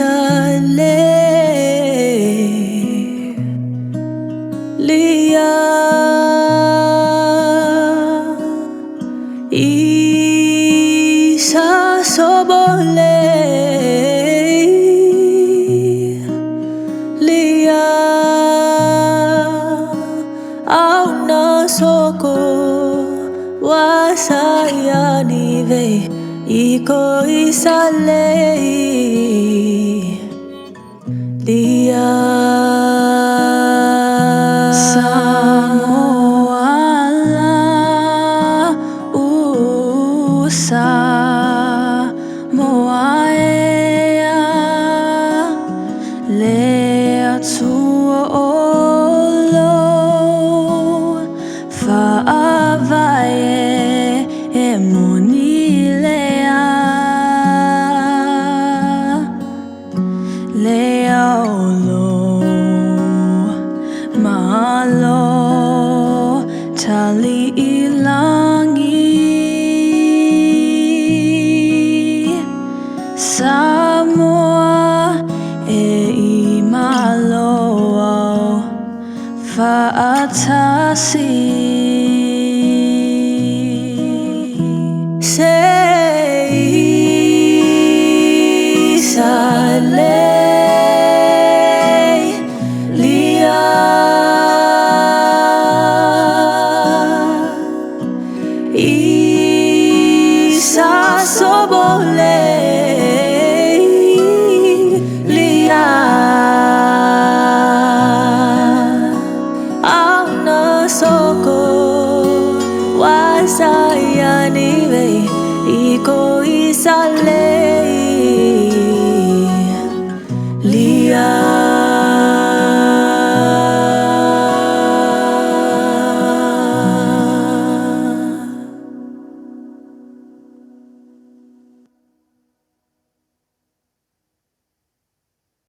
Lei Lia Isa sobole Lia au na soko wasaya nive iko isa Lei Lia Samoa Samoa Lia tuolo faavaye emunilea leaolo malo tali ilangi Samoa imalo faatasi Precise Lei Lia Isa sobole Lia au na soko wasaya nive iko isa Lei